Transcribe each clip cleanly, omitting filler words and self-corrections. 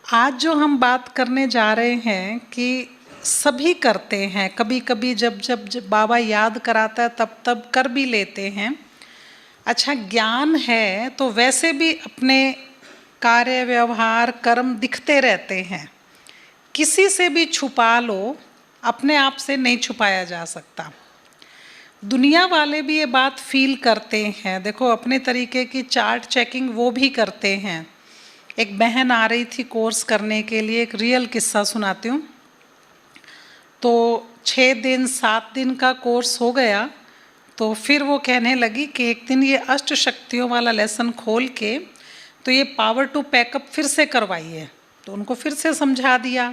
आज जो हम बात करने जा रहे हैं कि सभी करते हैं, कभी कभी जब बाबा याद कराता है तब तब कर भी लेते हैं। अच्छा, ज्ञान है तो वैसे भी अपने कार्य व्यवहार कर्म दिखते रहते हैं। किसी से भी छुपा लो, अपने आप से नहीं छुपाया जा सकता। दुनिया वाले भी ये बात फील करते हैं। देखो, अपने तरीके की चार्ट चेकिंग वो भी करते हैं। एक बहन आ रही थी कोर्स करने के लिए, एक रियल किस्सा सुनाती हूँ। तो 6 दिन 7 दिन का कोर्स हो गया, तो फिर वो कहने लगी कि एक दिन ये अष्ट शक्तियों वाला लेसन खोल के तो ये पावर टू पैकअप फिर से करवाइए। तो उनको फिर से समझा दिया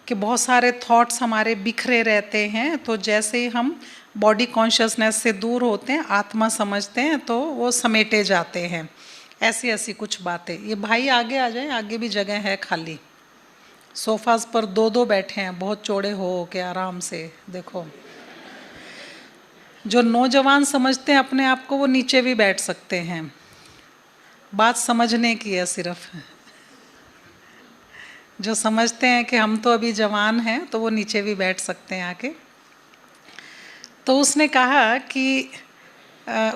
कि बहुत सारे थॉट्स हमारे बिखरे रहते हैं, तो जैसे ही हम बॉडी कॉन्शियसनेस से दूर होते हैं, आत्मा समझते हैं, तो वो समेटे जाते हैं। ऐसी ऐसी कुछ बातें। ये भाई आगे आ जाए, आगे भी जगह है खाली। सोफाज पर दो दो बैठे हैं, बहुत चौड़े हो के आराम से। देखो, जो नौजवान समझते हैं अपने आप को, वो नीचे भी बैठ सकते हैं। बात समझने की है सिर्फ। जो समझते हैं कि हम तो अभी जवान हैं, तो वो नीचे भी बैठ सकते हैं आके। तो उसने कहा कि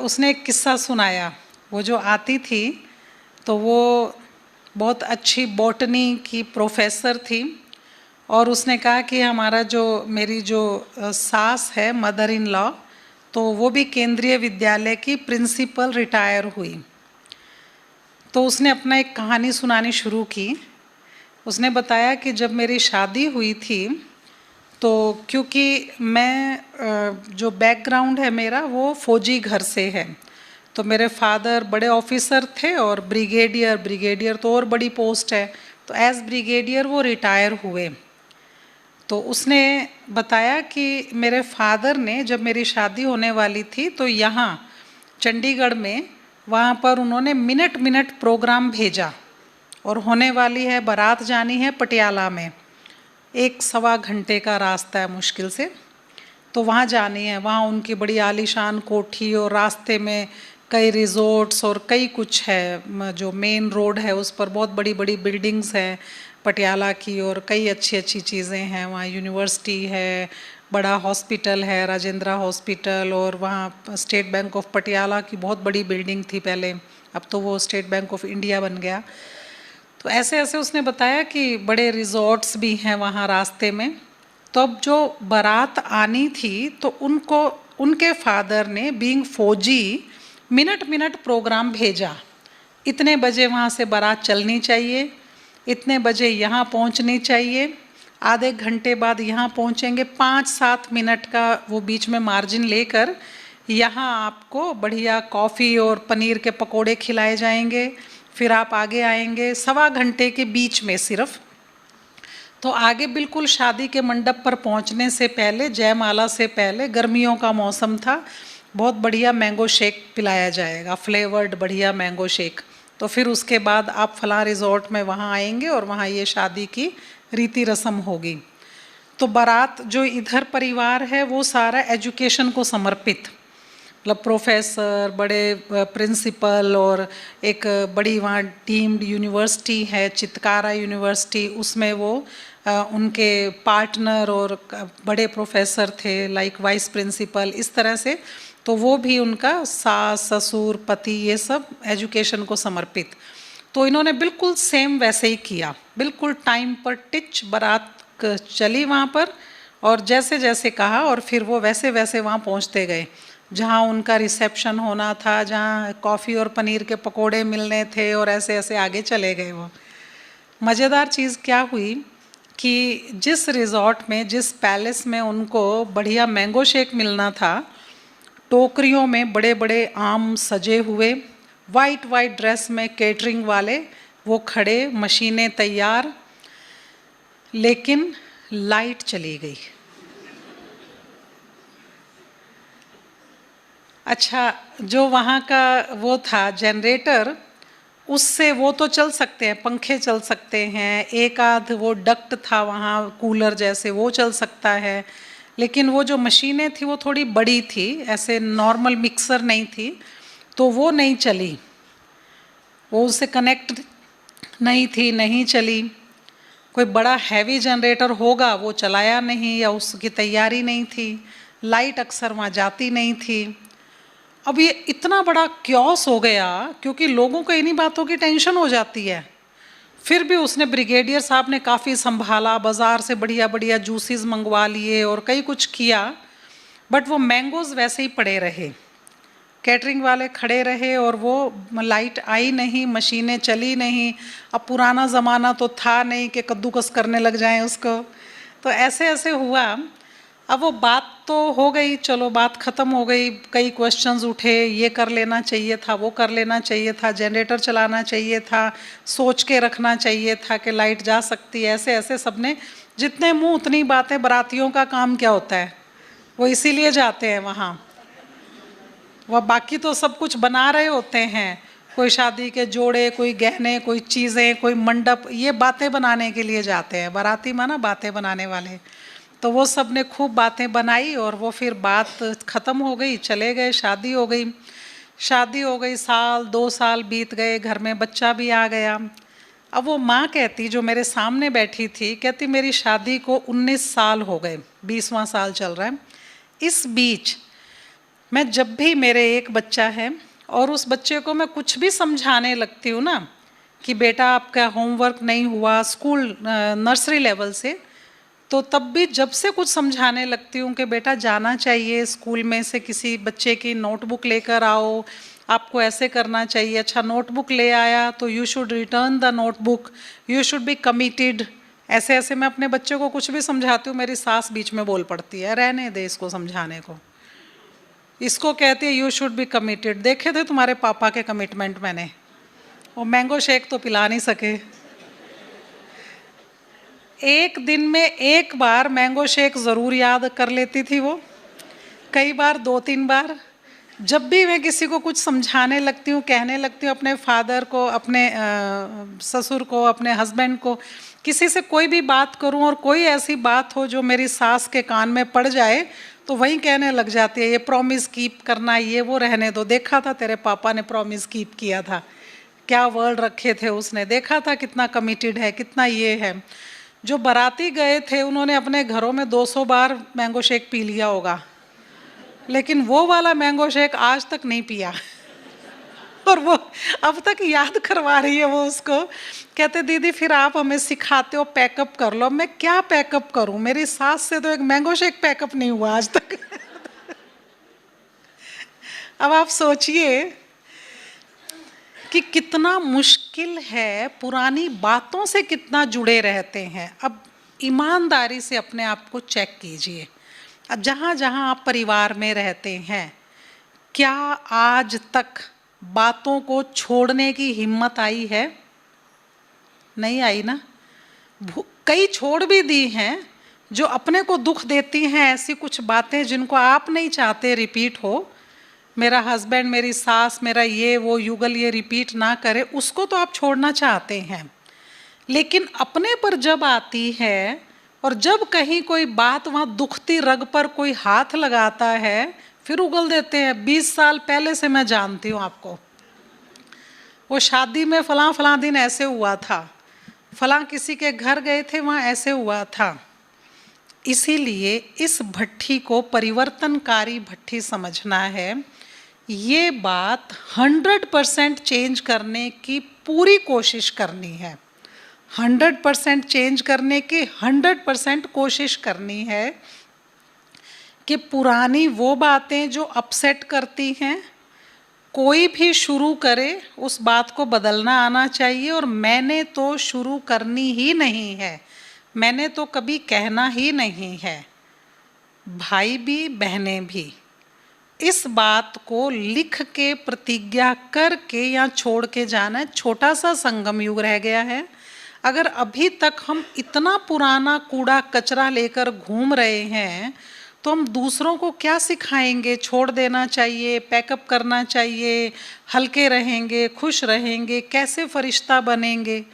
उसने एक किस्सा सुनाया। वो जो आती थी तो वो बहुत अच्छी बॉटनी की प्रोफेसर थी, और उसने कहा कि हमारा जो मेरी जो सास है, मदर इन लॉ, तो वो भी केंद्रीय विद्यालय की प्रिंसिपल रिटायर हुई। तो उसने अपना एक कहानी सुनानी शुरू की। उसने बताया कि जब मेरी शादी हुई थी, तो क्योंकि मैं जो बैकग्राउंड है मेरा वो फौजी घर से है, तो मेरे फादर बड़े ऑफिसर थे और ब्रिगेडियर तो और बड़ी पोस्ट है, तो एज ब्रिगेडियर वो रिटायर हुए। तो उसने बताया कि मेरे फादर ने जब मेरी शादी होने वाली थी, तो यहाँ चंडीगढ़ में वहाँ पर उन्होंने मिनट मिनट प्रोग्राम भेजा, और होने वाली है बारात, जानी है पटियाला में, 1-1.25 घंटे का रास्ता है मुश्किल से। तो वहाँ जानी है, वहाँ उनकी बड़ी आलीशान कोठी, और रास्ते में कई रिजॉर्ट्स और कई कुछ है। जो मेन रोड है उस पर बहुत बड़ी बड़ी बिल्डिंग्स हैं पटियाला की, और कई अच्छी अच्छी चीज़ें हैं। वहाँ यूनिवर्सिटी है, बड़ा हॉस्पिटल है, राजेंद्रा हॉस्पिटल, और वहाँ स्टेट बैंक ऑफ पटियाला की बहुत बड़ी बिल्डिंग थी पहले, अब तो वो स्टेट बैंक ऑफ इंडिया बन गया। तो ऐसे ऐसे उसने बताया कि बड़े रिजॉर्ट्स भी हैं वहाँ रास्ते में। तो अब जो बारात आनी थी, तो उनको उनके फादर ने बीइंग फौजी मिनट मिनट प्रोग्राम भेजा। इतने बजे वहाँ से बारात चलनी चाहिए, इतने बजे यहाँ पहुँचनी चाहिए, आधे घंटे बाद यहाँ पहुँचेंगे, 5-7 मिनट का वो बीच में मार्जिन लेकर यहाँ आपको बढ़िया कॉफ़ी और पनीर के पकोड़े खिलाए जाएंगे, फिर आप आगे आएंगे 1.25 घंटे के बीच में सिर्फ। तो आगे बिल्कुल शादी के मंडप पर पहुंचने से पहले, जयमाला से पहले, गर्मियों का मौसम था, बहुत बढ़िया मैंगो शेक पिलाया जाएगा, फ्लेवर्ड बढ़िया मैंगो शेक। तो फिर उसके बाद आप फलां रिजॉर्ट में वहाँ आएंगे और वहाँ ये शादी की रीति रस्म होगी। तो बारात जो इधर परिवार है वो सारा एजुकेशन को समर्पित, मतलब प्रोफेसर, बड़े प्रिंसिपल, और एक बड़ी वहाँ डीम्ड यूनिवर्सिटी है चितकारा यूनिवर्सिटी, उसमें वो उनके पार्टनर और बड़े प्रोफेसर थे, लाइक वाइस प्रिंसिपल, इस तरह से। तो वो भी उनका सास ससुर पति ये सब एजुकेशन को समर्पित। तो इन्होंने बिल्कुल सेम वैसे ही किया, बिल्कुल टाइम पर टिच बारात चली वहाँ पर, और जैसे जैसे कहा, और फिर वो वैसे वैसे वहाँ पहुँचते गए जहाँ उनका रिसेप्शन होना था, जहाँ कॉफ़ी और पनीर के पकोड़े मिलने थे, और ऐसे ऐसे आगे चले गए वो। मज़ेदार चीज़ क्या हुई कि जिस रिज़ॉर्ट में, जिस पैलेस में उनको बढ़िया मैंगो शेक मिलना था, टोकरियों में बड़े बड़े आम सजे हुए, वाइट वाइट ड्रेस में केटरिंग वाले वो खड़े, मशीनें तैयार, लेकिन लाइट चली गई। अच्छा, जो वहाँ का वो था जनरेटर, उससे वो तो चल सकते हैं, पंखे चल सकते हैं, एक आध वो डक्ट था वहाँ कूलर जैसे, वो चल सकता है, लेकिन वो जो मशीनें थी वो थोड़ी बड़ी थी, ऐसे नॉर्मल मिक्सर नहीं थी, तो वो नहीं चली, वो उससे कनेक्ट नहीं थी, नहीं चली। कोई बड़ा हैवी जनरेटर होगा वो चलाया नहीं या उसकी तैयारी नहीं थी, लाइट अक्सर वहाँ जाती नहीं थी। अब ये इतना बड़ा क्योस हो गया क्योंकि लोगों को इन्हीं बातों की टेंशन हो जाती है। फिर भी उसने, ब्रिगेडियर साहब ने काफ़ी संभाला, बाज़ार से बढ़िया बढ़िया जूसेस मंगवा लिए और कई कुछ किया, बट वो मैंगोज़ वैसे ही पड़े रहे। कैटरिंग वाले खड़े रहे और वो लाइट आई नहीं, मशीनें चली नहीं। अब पुराना ज़माना तो था नहीं कि कद्दूकस करने लग जाएं उसको, तो ऐसे ऐसे हुआ। अब वो बात तो हो गई, चलो बात ख़त्म हो गई, कई क्वेश्चंस उठे, ये कर लेना चाहिए था, वो कर लेना चाहिए था, जनरेटर चलाना चाहिए था, सोच के रखना चाहिए था कि लाइट जा सकती है, ऐसे ऐसे सबने, जितने मुंह उतनी बातें। बारातियों का काम क्या होता है, वो इसीलिए जाते हैं वहाँ, वह बाकी तो सब कुछ बना रहे होते हैं, कोई शादी के जोड़े, कोई गहने, कोई चीज़ें, कोई मंडप, ये बातें बनाने के लिए जाते हैं। बाराती माना बातें बनाने वाले। तो वो सब ने खूब बातें बनाई और वो फिर बात ख़त्म हो गई, चले गए, शादी हो गई। शादी हो गई, साल 2 साल बीत गए, घर में बच्चा भी आ गया। अब वो माँ कहती, जो मेरे सामने बैठी थी, कहती मेरी शादी को 19 साल हो गए, 20वां साल चल रहा है। इस बीच मैं जब भी, मेरे एक बच्चा है और उस बच्चे को मैं कुछ भी समझाने लगती हूँ ना कि बेटा आपका होमवर्क नहीं हुआ, स्कूल नर्सरी लेवल से, तो तब भी जब से कुछ समझाने लगती हूँ कि बेटा जाना चाहिए स्कूल में से किसी बच्चे की नोटबुक लेकर आओ, आपको ऐसे करना चाहिए, अच्छा नोटबुक ले आया तो you should return the notebook, you should be committed. ऐसे ऐसे मैं अपने बच्चे को कुछ भी समझाती हूँ, मेरी सास बीच में बोल पड़ती है, रहने दे इसको समझाने को। इसको कहती है यू शुड बी कमिटेड। देखे थे तुम्हारे पापा के कमिटमेंट मैंने, वो मैंगो शेक तो पिला नहीं सके। एक दिन में एक बार मैंगो शेक ज़रूर याद कर लेती थी वो, कई बार 2-3 बार। जब भी मैं किसी को कुछ समझाने लगती हूँ, कहने लगती हूँ, अपने फादर को, अपने ससुर को, अपने हस्बैंड को, किसी से कोई भी बात करूँ और कोई ऐसी बात हो जो मेरी सास के कान में पड़ जाए, तो वही कहने लग जाती है ये प्रॉमिस कीप करना, ये वो रहने दो, देखा था तेरे पापा ने प्रॉमिस कीप किया था, क्या वर्ड रखे थे उसने, देखा था कितना कमिटेड है, कितना ये है। जो बाराती गए थे उन्होंने अपने घरों में 200 बार मैंगो शेक पी लिया होगा, लेकिन वो वाला मैंगो शेक आज तक नहीं पिया। और वो अब तक याद करवा रही है वो उसको, कहते दीदी फिर आप हमें सिखाते हो पैकअप कर लो। मैं क्या पैकअप करूं, मेरी सास से तो एक मैंगो शेक पैकअप नहीं हुआ आज तक। अब आप सोचिए कि कितना मुश्किल है, पुरानी बातों से कितना जुड़े रहते हैं। अब ईमानदारी से अपने आप को चेक कीजिए, अब जहाँ जहाँ आप परिवार में रहते हैं, क्या आज तक बातों को छोड़ने की हिम्मत आई है? नहीं आई ना। कई छोड़ भी दी हैं जो अपने को दुख देती हैं, ऐसी कुछ बातें जिनको आप नहीं चाहते रिपीट हो। मेरा हस्बैंड, मेरी सास, मेरा ये वो युगल ये रिपीट ना करे, उसको तो आप छोड़ना चाहते हैं। लेकिन अपने पर जब आती है और जब कहीं कोई बात, वहाँ दुखती रग पर कोई हाथ लगाता है, फिर उगल देते हैं। 20 साल पहले से मैं जानती हूँ आपको, वो शादी में फलां फलां दिन ऐसे हुआ था, फलां किसी के घर गए थे वहाँ ऐसे हुआ था। इसीलिए इस भट्ठी को परिवर्तनकारी भट्ठी समझना है। ये बात 100% चेंज करने की पूरी कोशिश करनी है, 100% चेंज करने की 100% कोशिश करनी है कि पुरानी वो बातें जो अपसेट करती हैं, कोई भी शुरू करे उस बात को बदलना आना चाहिए। और मैंने तो शुरू करनी ही नहीं है, मैंने तो कभी कहना ही नहीं है, भाई भी बहनें भी। इस बात को लिख के प्रतिज्ञा करके या छोड़ के जाना है। छोटा सा संगम युग रह गया है। अगर अभी तक हम इतना पुराना कूड़ा कचरा लेकर घूम रहे हैं तो हम दूसरों को क्या सिखाएंगे? छोड़ देना चाहिए, पैकअप करना चाहिए, हल्के रहेंगे, खुश रहेंगे, कैसे फरिश्ता बनेंगे?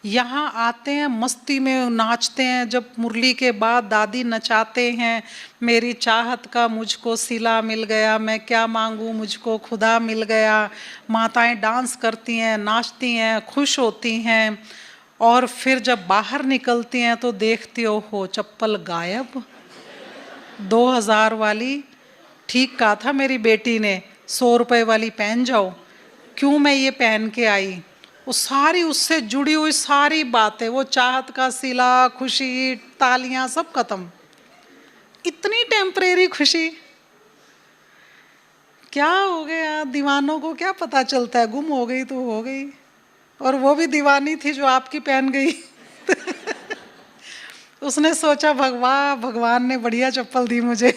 यहाँ आते हैं मस्ती में नाचते हैं, जब मुरली के बाद दादी नचाते हैं, मेरी चाहत का मुझको सिला मिल गया, मैं क्या मांगूँ मुझको खुदा मिल गया। माताएं डांस करती हैं, नाचती हैं, खुश होती हैं। और फिर जब बाहर निकलती हैं तो देखती हो चप्पल गायब। 2000 वाली, ठीक कहा था मेरी बेटी ने, 100 रुपए वाली पहन जाओ। क्यों मैं ये पहन के आई? वो सारी उससे जुड़ी हुई सारी बातें, वो चाहत का सिला, खुशी, तालियां, सब खत्म। इतनी टेम्परेरी खुशी। क्या हो गया? दीवानों को क्या पता चलता है, गुम हो गई तो हो गई। और वो भी दीवानी थी जो आपकी पहन गई। उसने सोचा भगवान ने बढ़िया चप्पल दी मुझे।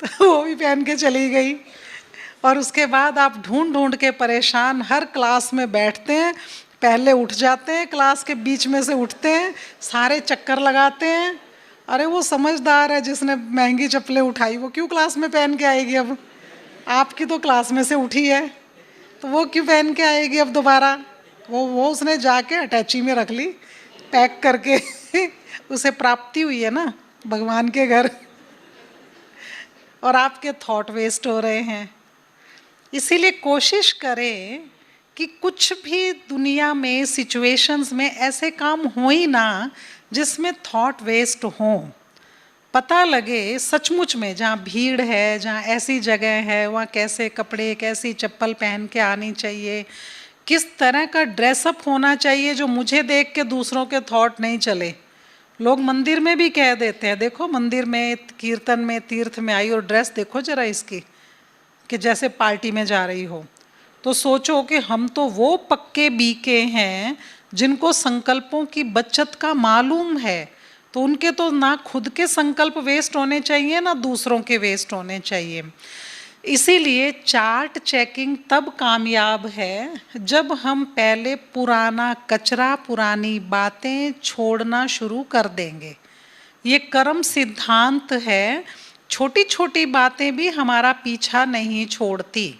तो वो भी पहन के चली गई। और उसके बाद आप ढूंढ ढूंढ के परेशान, हर क्लास में बैठते हैं, पहले उठ जाते हैं, क्लास के बीच में से उठते हैं, सारे चक्कर लगाते हैं। अरे वो समझदार है जिसने महंगी चप्पलें उठाई, वो क्यों क्लास में पहन के आएगी अब? आपकी तो क्लास में से उठी है, तो वो क्यों पहन के आएगी अब दोबारा? वो उसने जाके अटैची में रख ली, पैक करके। उसे प्राप्ति हुई है ना भगवान के घर। और आपके थॉट वेस्ट हो रहे हैं। इसीलिए कोशिश करें कि कुछ भी दुनिया में, सिचुएशंस में ऐसे काम हो ही ना जिसमें थॉट वेस्ट हो। पता लगे सचमुच में जहाँ भीड़ है, जहाँ ऐसी जगह है, वहाँ कैसे कपड़े, कैसी चप्पल पहन के आनी चाहिए, किस तरह का ड्रेसअप होना चाहिए जो मुझे देख के दूसरों के थॉट नहीं चले। लोग मंदिर में भी कह देते हैं, देखो मंदिर में, कीर्तन में, तीर्थ में आई और ड्रेस देखो जरा इसकी, कि जैसे पार्टी में जा रही हो। तो सोचो कि हम तो वो पक्के बीके हैं जिनको संकल्पों की बचत का मालूम है, तो उनके तो ना खुद के संकल्प वेस्ट होने चाहिए ना दूसरों के वेस्ट होने चाहिए। इसीलिए चार्ट चेकिंग तब कामयाब है जब हम पहले पुराना कचरा, पुरानी बातें छोड़ना शुरू कर देंगे। ये कर्म सिद्धांत है, छोटी छोटी बातें भी हमारा पीछा नहीं छोड़ती।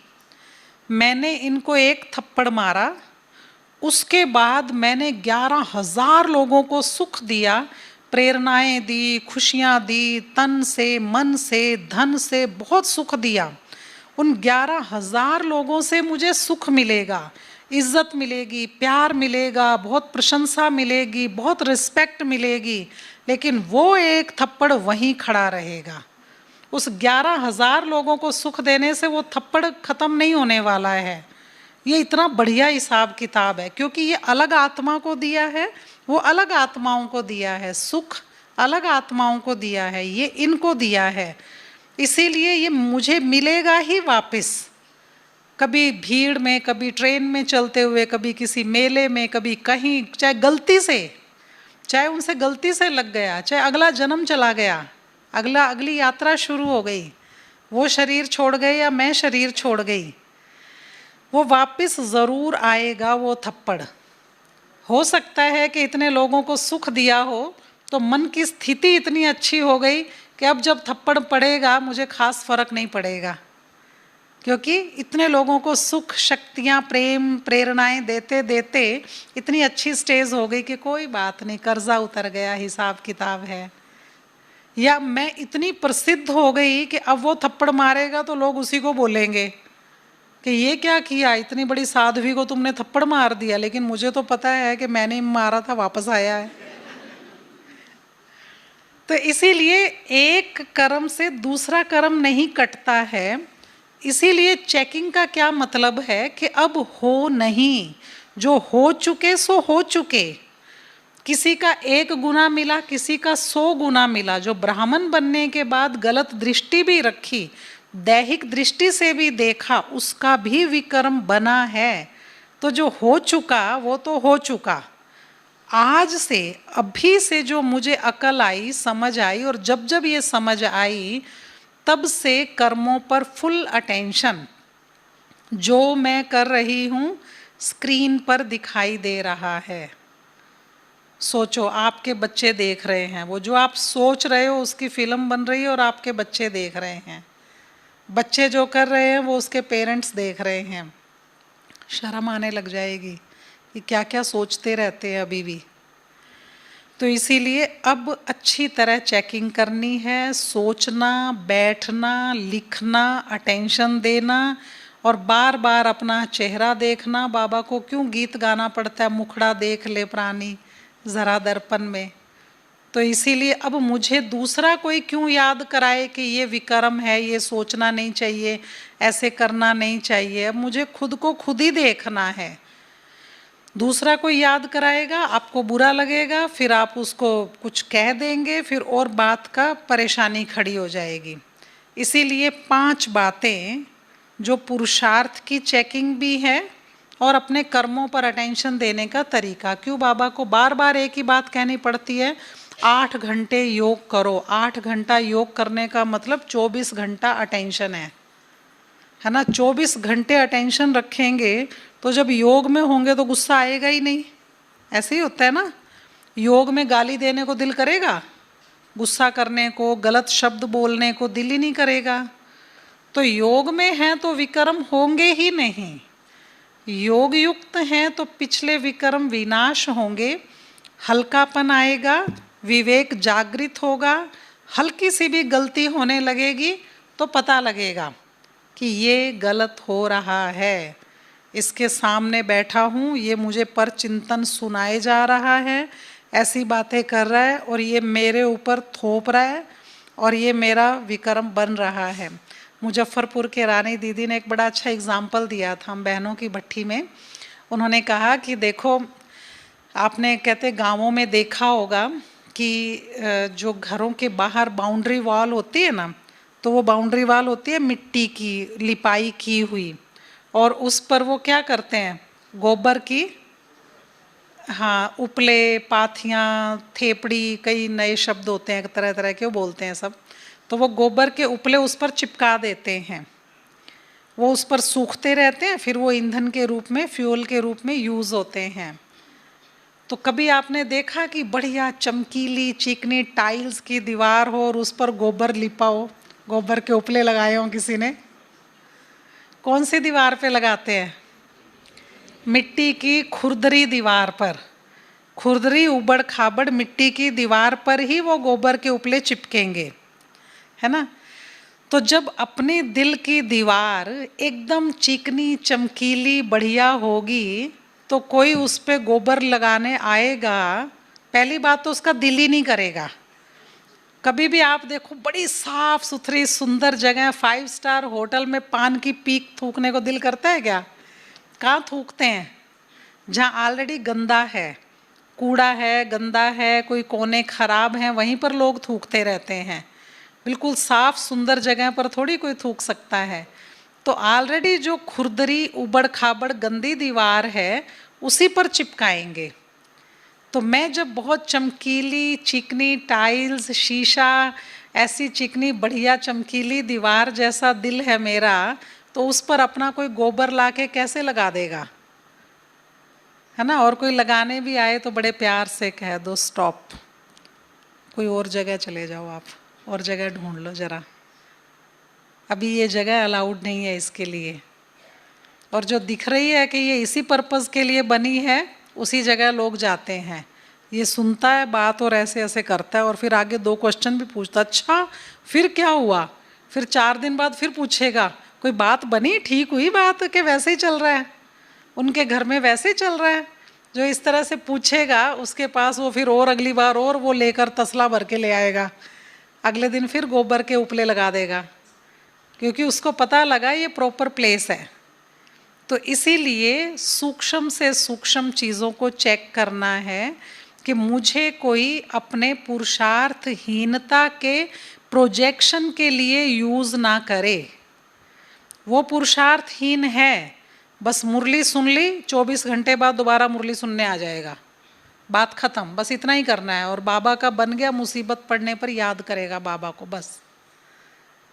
मैंने इनको एक थप्पड़ मारा, उसके बाद मैंने 11,000 लोगों को सुख दिया, प्रेरणाएं दी, खुशियाँ दी, तन से, मन से, धन से बहुत सुख दिया। उन 11,000 लोगों से मुझे सुख मिलेगा, इज्जत मिलेगी, प्यार मिलेगा, बहुत प्रशंसा मिलेगी, बहुत रिस्पेक्ट मिलेगी, लेकिन वो एक थप्पड़ वहीं खड़ा रहेगा। उस 11,000 लोगों को सुख देने से वो थप्पड़ खत्म नहीं होने वाला है। ये इतना बढ़िया हिसाब किताब है, क्योंकि ये अलग आत्मा को दिया है, वो अलग आत्माओं को दिया है, सुख अलग आत्माओं को दिया है, ये इनको दिया है। इसीलिए ये मुझे मिलेगा ही वापस। कभी भीड़ में, कभी ट्रेन में चलते हुए, कभी किसी मेले में, कभी कहीं, चाहे गलती से, चाहे उनसे गलती से लग गया, चाहे अगला जन्म चला गया, अगली यात्रा शुरू हो गई, वो शरीर छोड़ गए या मैं शरीर छोड़ गई, वो वापस ज़रूर आएगा वो थप्पड़। हो सकता है कि इतने लोगों को सुख दिया हो तो मन की स्थिति इतनी अच्छी हो गई कि अब जब थप्पड़ पड़ेगा मुझे खास फर्क नहीं पड़ेगा, क्योंकि इतने लोगों को सुख, शक्तियाँ, प्रेम, प्रेरणाएं देते देते इतनी अच्छी स्टेज हो गई कि कोई बात नहीं, कर्जा उतर गया, हिसाब किताब है। या मैं इतनी प्रसिद्ध हो गई कि अब वो थप्पड़ मारेगा तो लोग उसी को बोलेंगे कि ये क्या किया, इतनी बड़ी साध्वी को तुमने थप्पड़ मार दिया, लेकिन मुझे तो पता है कि मैंने मारा था, वापस आया है। तो इसीलिए एक कर्म से दूसरा कर्म नहीं कटता है। इसीलिए चेकिंग का क्या मतलब है कि अब हो नहीं, जो हो चुके सो हो चुके। किसी का 1 गुना मिला, किसी का 100 गुना मिला। जो ब्राह्मण बनने के बाद गलत दृष्टि भी रखी, दैहिक दृष्टि से भी देखा, उसका भी विकर्म बना है। तो जो हो चुका वो तो हो चुका। आज से, अभी से जो मुझे अकल आई, समझ आई, और जब जब ये समझ आई तब से कर्मों पर फुल अटेंशन। जो मैं कर रही हूँ स्क्रीन पर दिखाई दे रहा है। सोचो, आपके बच्चे देख रहे हैं, वो जो आप सोच रहे हो उसकी फिल्म बन रही है और आपके बच्चे देख रहे हैं। बच्चे जो कर रहे हैं वो उसके पेरेंट्स देख रहे हैं। शर्म आने लग जाएगी कि क्या क्या सोचते रहते हैं अभी भी। तो इसीलिए अब अच्छी तरह चेकिंग करनी है, सोचना, बैठना, लिखना, अटेंशन देना, और बार बार अपना चेहरा देखना। बाबा को क्यों गीत गाना पड़ता है, मुखड़ा देख ले प्राणी ज़रा दर्पण में। तो इसीलिए अब मुझे दूसरा कोई क्यों याद कराए कि ये विक्रम है, ये सोचना नहीं चाहिए, ऐसे करना नहीं चाहिए। अब मुझे खुद को खुद ही देखना है। दूसरा कोई याद कराएगा, आपको बुरा लगेगा, फिर आप उसको कुछ कह देंगे, फिर और बात का परेशानी खड़ी हो जाएगी। इसीलिए 5 बातें जो पुरुषार्थ की चेकिंग भी है और अपने कर्मों पर अटेंशन देने का तरीका। क्यों बाबा को बार बार एक ही बात कहनी पड़ती है? 8 घंटे योग करो। 8 घंटा योग करने का मतलब 24 घंटा अटेंशन है ना। 24 घंटे अटेंशन रखेंगे तो जब योग में होंगे तो गुस्सा आएगा ही नहीं। ऐसे ही होता है ना। योग में गाली देने को दिल करेगा, गुस्सा करने को, गलत शब्द बोलने को दिल ही नहीं करेगा। तो योग में हैं तो विक्रम होंगे ही नहीं। योग युक्त हैं तो पिछले विक्रम विनाश होंगे, हल्कापन आएगा, विवेक जागृत होगा। हल्की सी भी गलती होने लगेगी तो पता लगेगा कि ये गलत हो रहा है, इसके सामने बैठा हूँ, ये मुझे पर चिंतन सुनाए जा रहा है, ऐसी बातें कर रहा है और ये मेरे ऊपर थोप रहा है और ये मेरा विक्रम बन रहा है। मुजफ्फरपुर के रानी दीदी ने एक बड़ा अच्छा एग्जाम्पल दिया था हम बहनों की भट्टी में। उन्होंने कहा कि देखो, आपने कहते गांवों में देखा होगा कि जो घरों के बाहर बाउंड्री वॉल होती है ना, तो वो बाउंड्री वॉल होती है मिट्टी की, लिपाई की हुई, और उस पर वो क्या करते हैं, गोबर की, हाँ, उपले, पाथियाँ, थेपड़ी, कई नए शब्द होते हैं तरह तरह के, वो बोलते हैं सब। तो वो गोबर के उपले उस पर चिपका देते हैं, वो उस पर सूखते रहते हैं, फिर वो ईंधन के रूप में, फ्यूल के रूप में यूज़ होते हैं। तो कभी आपने देखा कि बढ़िया चमकीली चिकनी टाइल्स की दीवार हो और उस पर गोबर लिपा हो, गोबर के उपले लगाए हों किसी ने? कौन सी दीवार पे लगाते हैं? मिट्टी की खुरदरी दीवार पर, खुरदरी उबड़ खाबड़ मिट्टी की दीवार पर ही वो गोबर के उपले चिपकेंगे, है ना। तो जब अपने दिल की दीवार एकदम चिकनी चमकीली बढ़िया होगी तो कोई उस पर गोबर लगाने आएगा, पहली बात तो उसका दिल ही नहीं करेगा। कभी भी आप देखो बड़ी साफ सुथरी सुंदर जगह, 5 स्टार होटल में पान की पीक थूकने को दिल करता है क्या? कहाँ थूकते हैं? जहाँ ऑलरेडी गंदा है, कूड़ा है, गंदा है, कोई कोने खराब हैं, वहीं पर लोग थूकते रहते हैं। बिल्कुल साफ सुंदर जगह पर थोड़ी कोई थूक सकता है। तो ऑलरेडी जो खुरदरी उबड़ खाबड़ गंदी दीवार है उसी पर चिपकाएंगे। तो मैं जब बहुत चमकीली चिकनी टाइल्स, शीशा, ऐसी चिकनी बढ़िया चमकीली दीवार जैसा दिल है मेरा, तो उस पर अपना कोई गोबर लाके कैसे लगा देगा, है ना। और कोई लगाने भी आए तो बड़े प्यार से कह दो स्टॉप, कोई और जगह चले जाओ, आप और जगह ढूंढ लो ज़रा, अभी ये जगह अलाउड नहीं है इसके लिए। और जो दिख रही है कि ये इसी पर्पज़ के लिए बनी है, उसी जगह लोग जाते हैं। ये सुनता है बात और ऐसे ऐसे करता है और फिर आगे 2 क्वेश्चन भी पूछता, अच्छा फिर क्या हुआ? फिर 4 दिन बाद फिर पूछेगा, कोई बात बनी, ठीक हुई बात कि वैसे ही चल रहा है, उनके घर में वैसे ही चल रहा है? जो इस तरह से पूछेगा उसके पास वो फिर और अगली बार और वो लेकर तसला भर के ले आएगा, अगले दिन फिर गोबर के उपले लगा देगा, क्योंकि उसको पता लगा ये प्रॉपर प्लेस है। तो इसीलिए सूक्ष्म से सूक्ष्म चीज़ों को चेक करना है कि मुझे कोई अपने पुरुषार्थहीनता के प्रोजेक्शन के लिए यूज़ ना करे। वो पुरुषार्थहीन है, बस मुरली सुन ली, 24 घंटे बाद दोबारा मुरली सुनने आ जाएगा, बात ख़त्म, बस इतना ही करना है। और बाबा का बन गया, मुसीबत पड़ने पर याद करेगा बाबा को, बस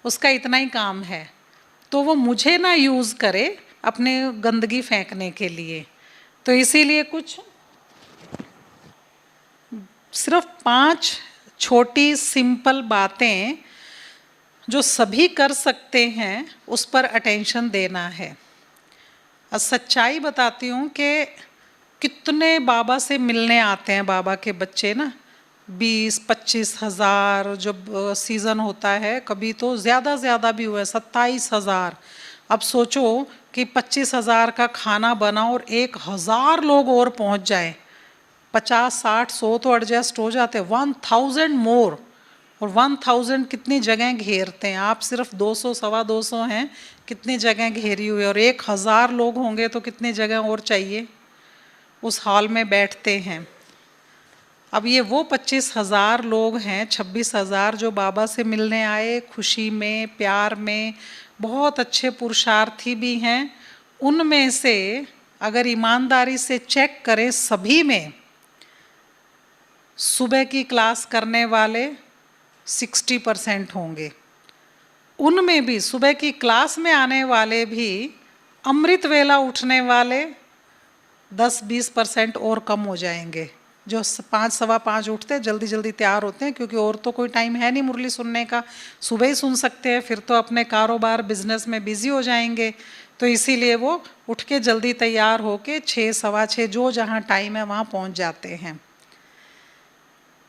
उसका इतना ही काम है। तो वो मुझे ना यूज़ करे अपने गंदगी फेंकने के लिए। तो इसीलिए कुछ सिर्फ 5 छोटी सिंपल बातें जो सभी कर सकते हैं उस पर अटेंशन देना है। सच्चाई बताती हूँ कि कितने बाबा से मिलने आते हैं बाबा के बच्चे ना, 20-25 हज़ार जब सीज़न होता है, कभी तो ज़्यादा भी हुआ है 27 हज़ार। अब सोचो कि 25,000 का खाना बना और 1,000 लोग और पहुंच जाए, 50, 60, 100 तो एडजस्ट हो जाते, 1000 मोर। और 1000 कितनी जगह घेरते हैं, आप सिर्फ 200 सवा 200 हैं, कितनी जगह घेरी हुई है, और 1,000 लोग होंगे तो कितनी जगह और चाहिए। उस हॉल में बैठते हैं। अब ये वो 25,000 लोग हैं, 26,000 जो बाबा से मिलने आए, खुशी में, प्यार में, बहुत अच्छे पुरुषार्थी भी हैं। उनमें से अगर ईमानदारी से चेक करें, सभी में सुबह की क्लास करने वाले 60% होंगे। उनमें भी सुबह की क्लास में आने वाले भी अमृत वेला उठने वाले 10-20% और कम हो जाएंगे। जो 5 सवा 5 उठते जल्दी जल्दी तैयार होते हैं, क्योंकि और तो कोई टाइम है नहीं मुरली सुनने का, सुबह ही सुन सकते हैं, फिर तो अपने कारोबार बिजनेस में बिजी हो जाएंगे। तो इसीलिए वो उठ के जल्दी तैयार होके 6 सवा 6 जो जहाँ टाइम है वहाँ पहुँच जाते हैं।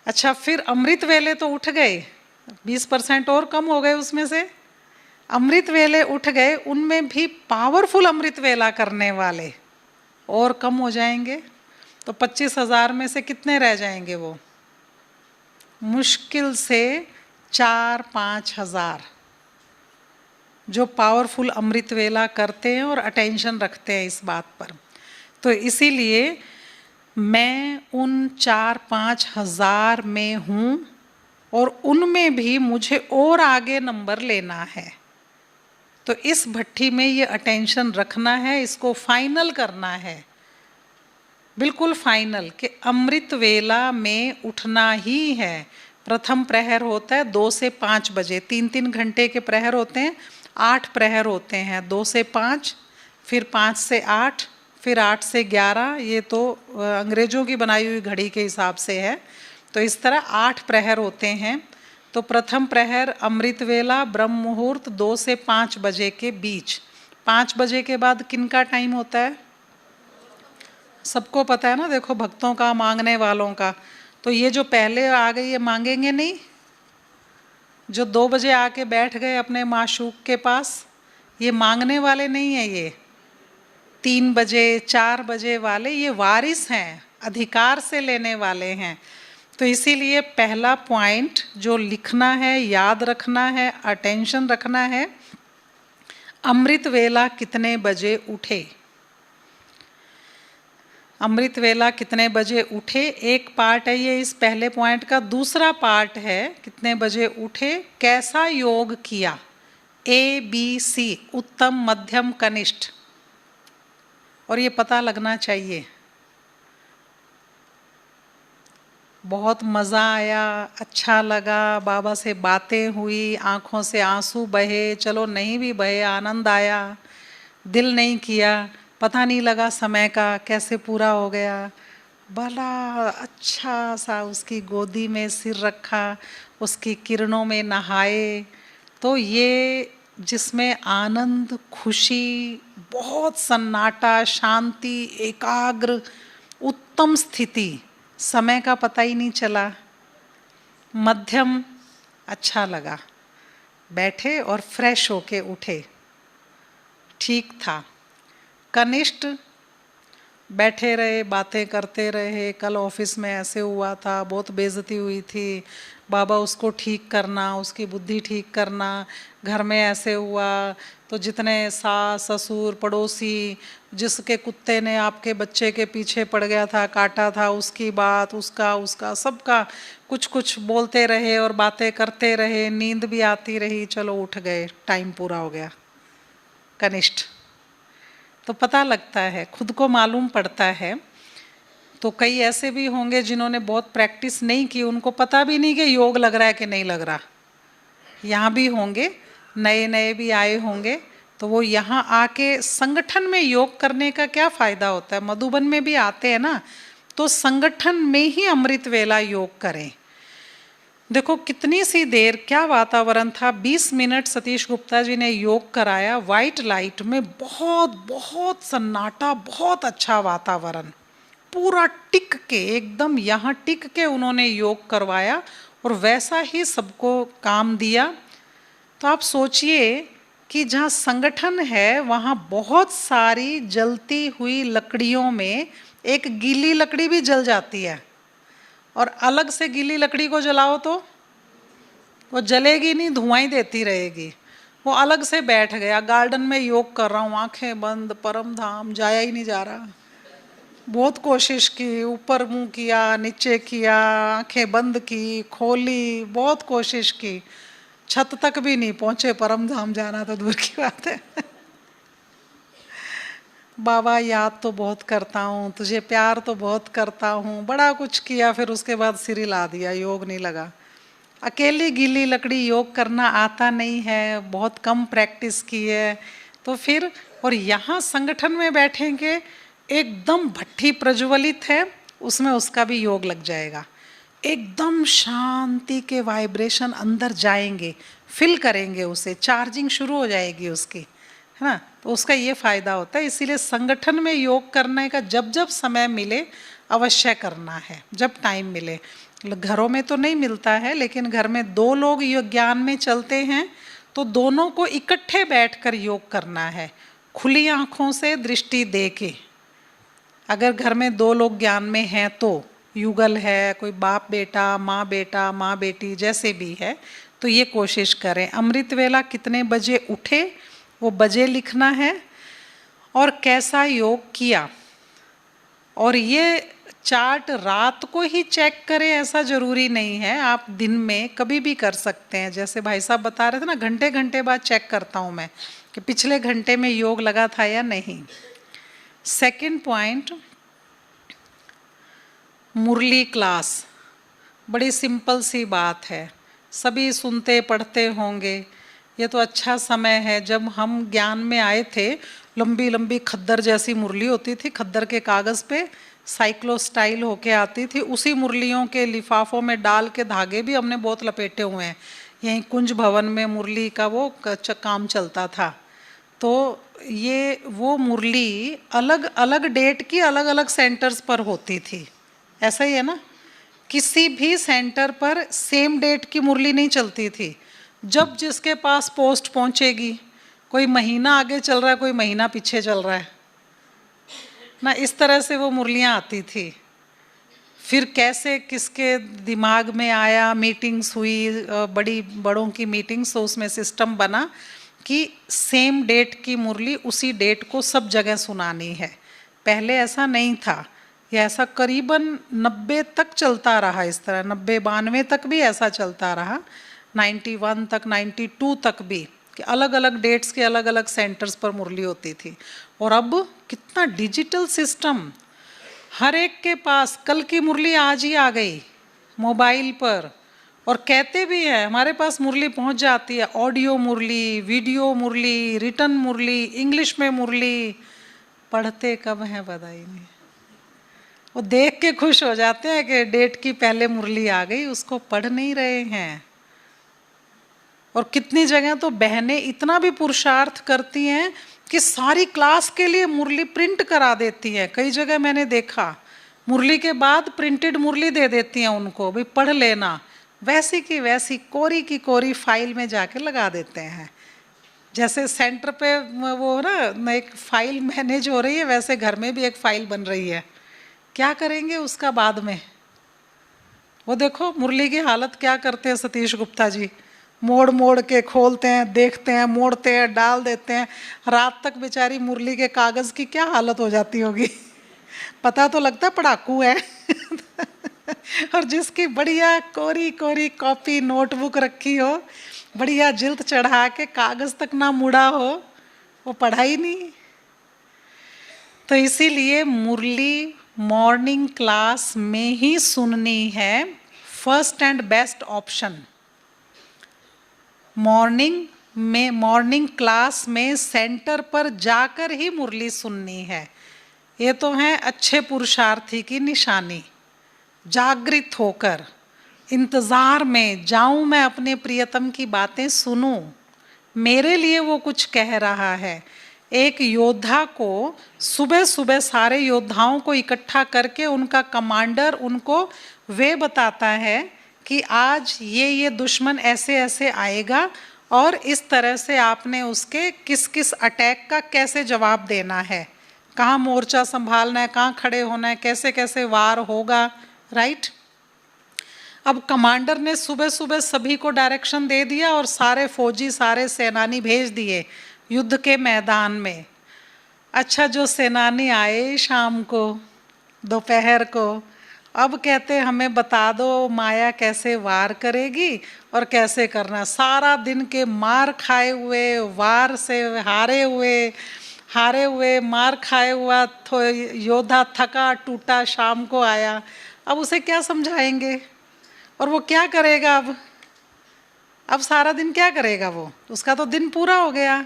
अच्छा, फिर अमृत वेले तो उठ गए, 20% और कम हो गए उसमें से। अमृत वेले उठ गए, उनमें भी पावरफुल अमृत वेला करने वाले और कम हो जाएंगे। तो 25,000 में से कितने रह जाएंगे? वो मुश्किल से 4-5 हज़ार जो पावरफुल अमृत वेला करते हैं और अटेंशन रखते हैं इस बात पर। तो इसीलिए मैं उन 4-5 हज़ार में हूँ, और उनमें भी मुझे और आगे नंबर लेना है। तो इस भट्टी में ये अटेंशन रखना है, इसको फाइनल करना है, बिल्कुल फाइनल, कि अमृत वेला में उठना ही है। प्रथम प्रहर होता है 2 से 5 बजे, 3-3 घंटे के प्रहर होते हैं, 8 प्रहर होते हैं, 2 से 5, फिर 5 से 8, फिर 8 से 11। ये तो अंग्रेजों की बनाई हुई घड़ी के हिसाब से है। तो इस तरह 8 प्रहर होते हैं। तो प्रथम प्रहर अमृत वेला ब्रह्म मुहूर्त 2 से 5 बजे के बीच। 5 बजे के बाद किन का टाइम होता है? सबको पता है ना, देखो भक्तों का, मांगने वालों का। तो ये जो पहले आ गए ये मांगेंगे नहीं, जो 2 बजे आके बैठ गए अपने माशूक के पास, ये मांगने वाले नहीं है। ये 3 बजे 4 बजे वाले ये वारिस हैं, अधिकार से लेने वाले हैं। तो इसीलिए पहला पॉइंट जो लिखना है, याद रखना है, अटेंशन रखना है, अमृत वेला कितने बजे उठे। अमृत वेला कितने बजे उठे, एक पार्ट है ये इस पहले पॉइंट का। दूसरा पार्ट है कितने बजे उठे, कैसा योग किया, ABC, उत्तम, मध्यम, कनिष्ठ। और ये पता लगना चाहिए। बहुत मज़ा आया, अच्छा लगा, बाबा से बातें हुई, आँखों से आंसू बहे, चलो नहीं भी बहे, आनंद आया, दिल नहीं किया, पता नहीं लगा समय का कैसे पूरा हो गया। बड़ा अच्छा सा उसकी गोदी में सिर रखा, उसकी किरणों में नहाए। तो ये जिसमें आनंद, खुशी, बहुत सन्नाटा, शांति, एकाग्र, उत्तम स्थिति, समय का पता ही नहीं चला। मध्यम, अच्छा लगा, बैठे और फ्रेश होके उठे, ठीक था। कनिष्ठ, बैठे रहे, बातें करते रहे, कल ऑफिस में ऐसे हुआ था, बहुत बेइज्जती हुई थी, बाबा उसको ठीक करना, उसकी बुद्धि ठीक करना, घर में ऐसे हुआ। तो जितने सास ससुर पड़ोसी, जिसके कुत्ते ने आपके बच्चे के पीछे पड़ गया था, काटा था, उसकी बात, उसका सबका कुछ कुछ बोलते रहे और बातें करते रहे, नींद भी आती रही, चलो उठ गए, टाइम पूरा हो गया। कनिष्ठ। तो पता लगता है, खुद को मालूम पड़ता है। तो कई ऐसे भी होंगे जिन्होंने बहुत प्रैक्टिस नहीं की, उनको पता भी नहीं कि योग लग रहा है कि नहीं लग रहा। यहाँ भी होंगे, नए नए भी आए होंगे, तो वो यहाँ आके संगठन में योग करने का क्या फ़ायदा होता है। मधुबन में भी आते हैं ना, तो संगठन में ही अमृत वेला योग करें। देखो कितनी सी देर, क्या वातावरण था, 20 मिनट सतीश गुप्ता जी ने योग कराया वाइट लाइट में, बहुत बहुत सन्नाटा, बहुत अच्छा वातावरण, पूरा टिक के, एकदम यहाँ टिक के उन्होंने योग करवाया और वैसा ही सबको काम दिया। तो आप सोचिए कि जहाँ संगठन है वहाँ बहुत सारी जलती हुई लकड़ियों में एक गीली लकड़ी भी जल जाती है, और अलग से गीली लकड़ी को जलाओ तो वो जलेगी नहीं, धुआं ही देती रहेगी। वो अलग से बैठ गया, गार्डन में योग कर रहा हूँ, आंखें बंद, परम धाम, जाया ही नहीं जा रहा। बहुत कोशिश की, ऊपर मुंह किया, नीचे किया, आंखें बंद की, खोली, बहुत कोशिश की, छत तक भी नहीं पहुंचे, परम धाम जाना तो दूर की बात है। बाबा याद तो बहुत करता हूँ, तुझे प्यार तो बहुत करता हूँ, बड़ा कुछ किया, फिर उसके बाद सिर हिला दिया, योग नहीं लगा। अकेली गीली लकड़ी योग करना आता नहीं है, बहुत कम प्रैक्टिस की है, तो फिर और यहाँ संगठन में बैठेंगे, एकदम भट्ठी प्रज्वलित है, उसमें उसका भी योग लग जाएगा। एकदम शांति के वाइब्रेशन अंदर जाएंगे, फिल करेंगे उसे, चार्जिंग शुरू हो जाएगी उसकी, है ना। तो उसका ये फायदा होता है। इसीलिए संगठन में योग करने का जब जब समय मिले अवश्य करना है, जब टाइम मिले। घरों में तो नहीं मिलता है, लेकिन घर में दो लोग योग ज्ञान में चलते हैं तो दोनों को इकट्ठे बैठकर योग करना है, खुली आंखों से दृष्टि दे के। अगर घर में दो लोग ज्ञान में हैं तो युगल है, कोई बाप बेटा, माँ बेटी जैसे भी है, तो ये कोशिश करें। अमृत वेला कितने बजे उठे वो बजे लिखना है, और कैसा योग किया। और ये चार्ट रात को ही चेक करें ऐसा ज़रूरी नहीं है, आप दिन में कभी भी कर सकते हैं। जैसे भाई साहब बता रहे थे ना, घंटे घंटे बाद चेक करता हूँ मैं कि पिछले घंटे में योग लगा था या नहीं। सेकंड पॉइंट, मुरली क्लास, बड़ी सिंपल सी बात है, सभी सुनते पढ़ते होंगे। ये तो अच्छा समय है, जब हम ज्ञान में आए थे लंबी लंबी खद्दर जैसी मुरली होती थी, खद्दर के कागज़ पे साइक्लो स्टाइल होके आती थी, उसी मुरलियों के लिफाफों में डाल के धागे भी हमने बहुत लपेटे हुए हैं। यहीं कुंज भवन में मुरली का वो काम चलता था। तो ये वो मुरली अलग अलग डेट की अलग अलग सेंटर्स पर होती थी, ऐसा ही है ना। किसी भी सेंटर पर सेम डेट की मुरली नहीं चलती थी, जब जिसके पास पोस्ट पहुंचेगी, कोई महीना आगे चल रहा है, कोई महीना पीछे चल रहा है ना, इस तरह से वो मुरलियाँ आती थी। फिर कैसे किसके दिमाग में आया, मीटिंग्स हुई, बड़ों की मीटिंग्स, तो उसमें सिस्टम बना कि सेम डेट की मुरली उसी डेट को सब जगह सुनानी है। पहले ऐसा नहीं था, ये ऐसा करीबन 90 तक चलता रहा, इस तरह 90-92 तक भी ऐसा चलता रहा, 91 तक, 92 तक भी, कि अलग अलग डेट्स के अलग अलग सेंटर्स पर मुरली होती थी। और अब कितना डिजिटल सिस्टम, हर एक के पास कल की मुरली आज ही आ गई मोबाइल पर, और कहते भी हैं हमारे पास मुरली पहुंच जाती है, ऑडियो मुरली, वीडियो मुरली, रिटर्न मुरली, इंग्लिश में मुरली। पढ़ते कब हैं पता ही नहीं, वो देख के खुश हो जाते हैं कि डेट की पहले मुरली आ गई, उसको पढ़ नहीं रहे हैं। और कितनी जगह तो बहनें इतना भी पुरुषार्थ करती हैं कि सारी क्लास के लिए मुरली प्रिंट करा देती हैं। कई जगह मैंने देखा, मुरली के बाद प्रिंटेड मुरली दे देती हैं उनको, भाई पढ़ लेना, वैसी की वैसी कोरी की कोरी फाइल में जाके लगा देते हैं। जैसे सेंटर पे वो ना एक फाइल मैनेज हो रही है, वैसे घर में भी एक फाइल बन रही है। क्या करेंगे उसका बाद में? वो देखो मुरली की हालत क्या करते हैं सतीश गुप्ता जी, मोड़ मोड़ के खोलते हैं, देखते हैं, मोड़ते हैं, डाल देते हैं, रात तक बेचारी मुरली के कागज़ की क्या हालत हो जाती होगी। पता तो लगता पढ़ाकू है। और जिसकी बढ़िया कोरी कोरी कॉपी नोटबुक रखी हो, बढ़िया जिल्द चढ़ा के, कागज़ तक ना मुड़ा हो, वो पढ़ा ही नहीं। तो इसीलिए मुरली मॉर्निंग क्लास में ही सुननी है, first and best option. Morning class में सेंटर पर जाकर ही मुरली सुननी है। ये तो है अच्छे पुरुषार्थी की निशानी। जागृत होकर इंतज़ार में जाऊं, मैं अपने प्रियतम की बातें सुनूं, मेरे लिए वो कुछ कह रहा है। एक योद्धा को सुबह सुबह सारे योद्धाओं को इकट्ठा करके उनका कमांडर उनको वे बताता है कि आज ये दुश्मन ऐसे ऐसे आएगा और इस तरह से आपने उसके किस किस अटैक का कैसे जवाब देना है, कहाँ मोर्चा संभालना है, कहाँ खड़े होना है, कैसे कैसे वार होगा, राइट। अब कमांडर ने सुबह सुबह सभी को डायरेक्शन दे दिया और सारे फौजी, सारे सेनानी भेज दिए युद्ध के मैदान में। अच्छा, जो सेनानी आए शाम को, दोपहर को, अब कहते हमें बता दो माया कैसे वार करेगी और कैसे करना। सारा दिन के मार खाए हुए, वार से हारे हुए मार खाए हुआ योद्धा थका टूटा शाम को आया, अब उसे क्या समझाएंगे और वो क्या करेगा। अब सारा दिन क्या करेगा वो, उसका तो दिन पूरा हो गया।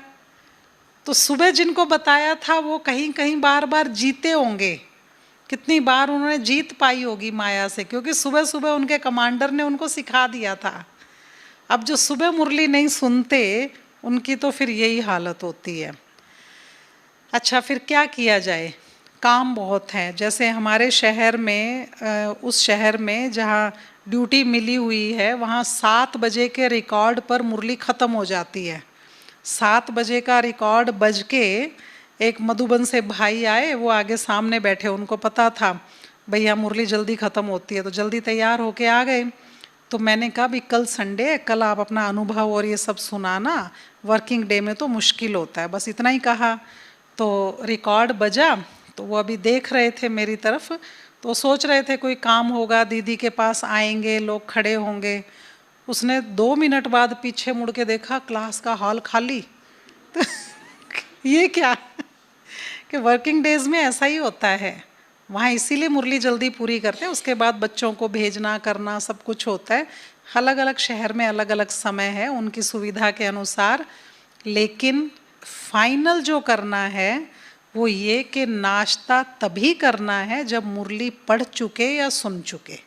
तो सुबह जिनको बताया था वो कहीं कहीं बार बार जीते होंगे, कितनी बार उन्होंने जीत पाई होगी माया से, क्योंकि सुबह सुबह उनके कमांडर ने उनको सिखा दिया था। अब जो सुबह मुरली नहीं सुनते उनकी तो फिर यही हालत होती है। अच्छा, फिर क्या किया जाए, काम बहुत हैं। जैसे हमारे शहर में, उस शहर में जहाँ ड्यूटी मिली हुई है वहाँ 7 बजे के रिकॉर्ड पर मुरली ख़त्म हो जाती है। 7 बजे का रिकॉर्ड बज के एक मधुबन से भाई आए, वो आगे सामने बैठे, उनको पता था भैया मुरली जल्दी ख़त्म होती है, तो जल्दी तैयार होके आ गए। तो मैंने कहा भी कल संडे है, कल आप अपना अनुभव और ये सब सुनाना, वर्किंग डे में तो मुश्किल होता है, बस इतना ही कहा। तो रिकॉर्ड बजा तो वो अभी देख रहे थे मेरी तरफ, तो सोच रहे थे कोई काम होगा, दीदी के पास आएंगे, लोग खड़े होंगे। उसने 2 मिनट बाद पीछे मुड़ के देखा, क्लास का हॉल खाली। तो ये क्या कि वर्किंग डेज में ऐसा ही होता है, वहाँ इसीलिए मुरली जल्दी पूरी करते हैं, उसके बाद बच्चों को भेजना करना सब कुछ होता है। अलग अलग शहर में अलग अलग समय है उनकी सुविधा के अनुसार, लेकिन फाइनल जो करना है वो ये कि नाश्ता तभी करना है जब मुरली पढ़ चुके या सुन चुके।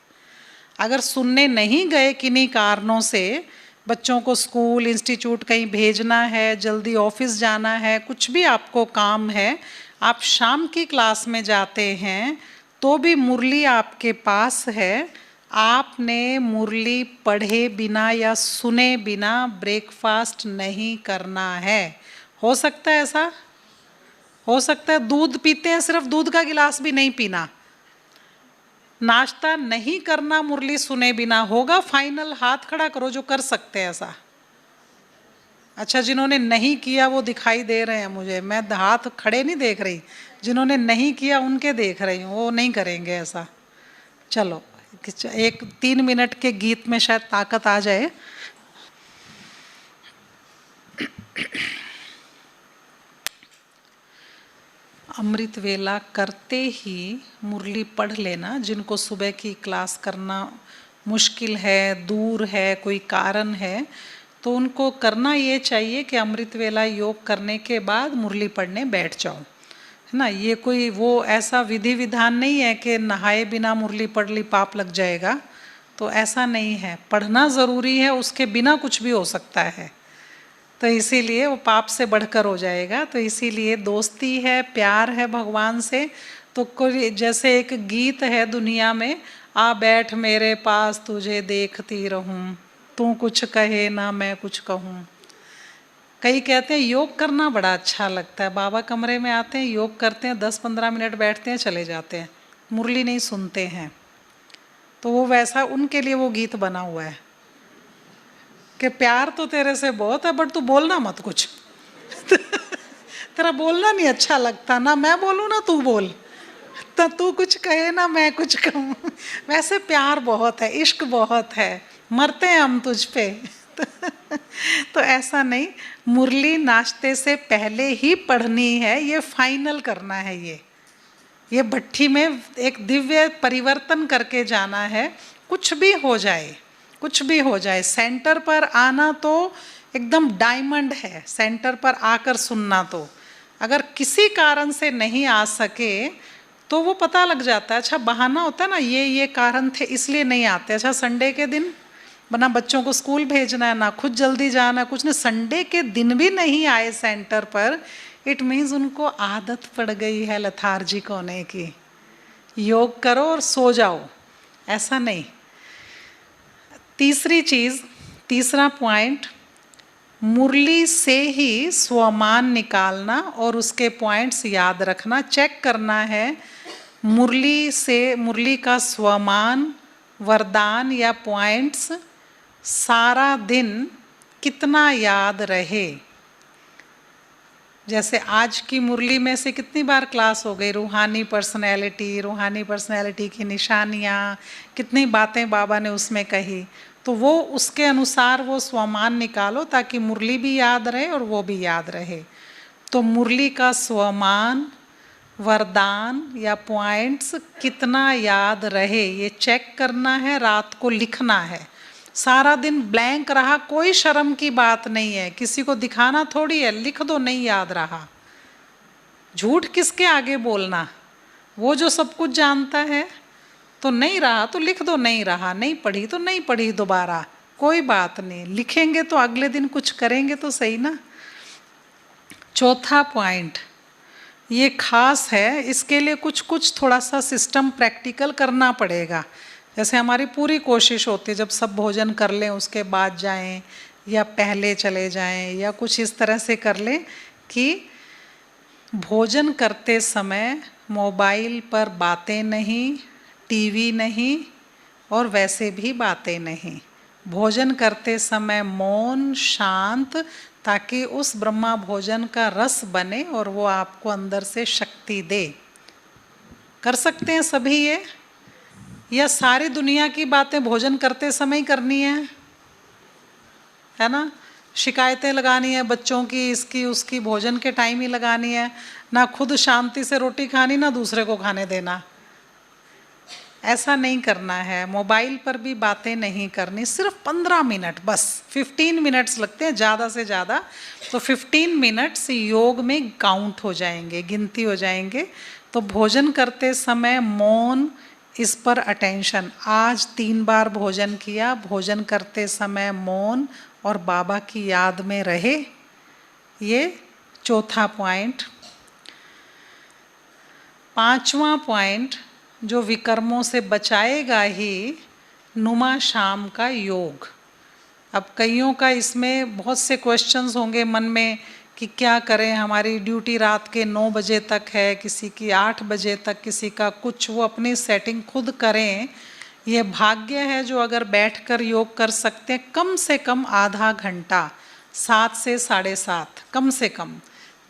अगर सुनने नहीं गए किन्हीं कारणों से, बच्चों को स्कूल इंस्टीट्यूट कहीं भेजना है, जल्दी ऑफिस जाना है, कुछ भी आपको काम है, आप शाम की क्लास में जाते हैं, तो भी मुरली आपके पास है, आपने मुरली पढ़े बिना या सुने बिना ब्रेकफास्ट नहीं करना है। हो सकता है ऐसा, हो सकता है दूध पीते हैं, सिर्फ दूध का गिलास भी नहीं पीना, नाश्ता नहीं करना मुरली सुने बिना। होगा फाइनल, हाथ खड़ा करो जो कर सकते हैं ऐसा। अच्छा, जिन्होंने नहीं किया वो दिखाई दे रहे हैं मुझे, मैं हाथ खड़े नहीं देख रही, जिन्होंने नहीं किया उनके देख रही हूँ, वो नहीं करेंगे ऐसा। चलो एक 3 मिनट के गीत में शायद ताकत आ जाए। अमृत वेला करते ही मुरली पढ़ लेना। जिनको सुबह की क्लास करना मुश्किल है, दूर है, कोई कारण है, तो उनको करना ये चाहिए कि अमृत वेला योग करने के बाद मुरली पढ़ने बैठ जाओ, है ना। ये कोई वो ऐसा विधि विधान नहीं है कि नहाए बिना मुरली पढ़ ली पाप लग जाएगा, तो ऐसा नहीं है। पढ़ना ज़रूरी है, उसके बिना कुछ भी हो सकता है, तो इसीलिए वो पाप से बढ़कर हो जाएगा। तो इसीलिए दोस्ती है, प्यार है भगवान से। तो कोई जैसे एक गीत है दुनिया में, आ बैठ मेरे पास तुझे देखती रहूं, तू कुछ कहे ना मैं कुछ कहूं। कई कहते हैं योग करना बड़ा अच्छा लगता है, बाबा कमरे में आते हैं, योग करते हैं, 10-15 मिनट बैठते हैं, चले जाते हैं, मुरली नहीं सुनते हैं। तो वो वैसा उनके लिए वो गीत बना हुआ है कि प्यार तो तेरे से बहुत है बट तू बोलना मत कुछ। तेरा बोलना नहीं अच्छा लगता, ना मैं बोलूँ ना तू बोल, तो तू कुछ कहे ना मैं कुछ कहूँ। वैसे प्यार बहुत है, इश्क बहुत है, मरते हैं हम तुझ पे। तो ऐसा नहीं, मुरली नाश्ते से पहले ही पढ़नी है, ये फाइनल करना है। ये भट्ठी में एक दिव्य परिवर्तन करके जाना है। कुछ भी हो जाए, कुछ भी हो जाए, सेंटर पर आना तो एकदम डायमंड है, सेंटर पर आकर सुनना। तो अगर किसी कारण से नहीं आ सके तो वो पता लग जाता है। अच्छा, बहाना होता है ना, ये कारण थे इसलिए नहीं आते। अच्छा, संडे के दिन बना बच्चों को स्कूल भेजना है, ना खुद जल्दी जाना, कुछ नहीं, संडे के दिन भी नहीं आए सेंटर पर, इट मीन्स उनको आदत पड़ गई है लेथार्जिक होने की। योग करो और सो जाओ, ऐसा नहीं। तीसरी चीज़, तीसरा पॉइंट, मुरली से ही स्वमान निकालना और उसके पॉइंट्स याद रखना, चेक करना है मुरली से, मुरली का स्वमान, वरदान या पॉइंट्स सारा दिन कितना याद रहे। जैसे आज की मुरली में से कितनी बार क्लास हो गई, रूहानी पर्सनैलिटी की निशानियाँ, कितनी बातें बाबा ने उसमें कही, तो वो उसके अनुसार वो स्वमान निकालो ताकि मुरली भी याद रहे और वो भी याद रहे। तो मुरली का स्वमान, वरदान या पॉइंट्स कितना याद रहे ये चेक करना है, रात को लिखना है। सारा दिन ब्लैंक रहा, कोई शर्म की बात नहीं है, किसी को दिखाना थोड़ी है, लिख दो नहीं याद रहा। झूठ किसके आगे बोलना, वो जो सब कुछ जानता है। तो नहीं रहा तो लिख दो नहीं रहा, नहीं पढ़ी तो नहीं पढ़ी दोबारा, कोई बात नहीं, लिखेंगे तो अगले दिन कुछ करेंगे तो सही ना। चौथा पॉइंट ये खास है, इसके लिए कुछ थोड़ा सा सिस्टम प्रैक्टिकल करना पड़ेगा। जैसे हमारी पूरी कोशिश होती है जब सब भोजन कर लें उसके बाद जाएं या पहले चले जाएं या कुछ इस तरह से कर लें कि भोजन करते समय मोबाइल पर बातें नहीं, टीवी नहीं और वैसे भी बातें नहीं। भोजन करते समय मौन, शांत, ताकि उस ब्रह्मा भोजन का रस बने और वो आपको अंदर से शक्ति दे। कर सकते हैं सभी ये, या सारी दुनिया की बातें भोजन करते समय ही करनी है ना। शिकायतें लगानी है बच्चों की, इसकी उसकी, भोजन के टाइम ही लगानी है, ना खुद शांति से रोटी खानी ना दूसरे को खाने देना। ऐसा नहीं करना है। मोबाइल पर भी बातें नहीं करनी, सिर्फ 15 मिनट बस, 15 मिनट्स लगते हैं ज़्यादा से ज़्यादा, तो 15 मिनट्स योग में काउंट हो जाएंगे, गिनती हो जाएंगे। तो भोजन करते समय मौन, इस पर अटेंशन। आज 3 बार भोजन किया, भोजन करते समय मौन और बाबा की याद में रहे, ये चौथा पॉइंट। पांचवा पॉइंट जो विकर्मों से बचाएगा ही, नुमा शाम का योग। अब कईयों का इसमें बहुत से क्वेश्चंस होंगे मन में कि क्या करें, हमारी ड्यूटी रात के 9 बजे तक है, किसी की 8 बजे तक, किसी का कुछ, वो अपनी सेटिंग खुद करें। ये भाग्य है जो अगर बैठकर योग कर सकते हैं कम से कम आधा घंटा, 7 से 7:30 कम से कम।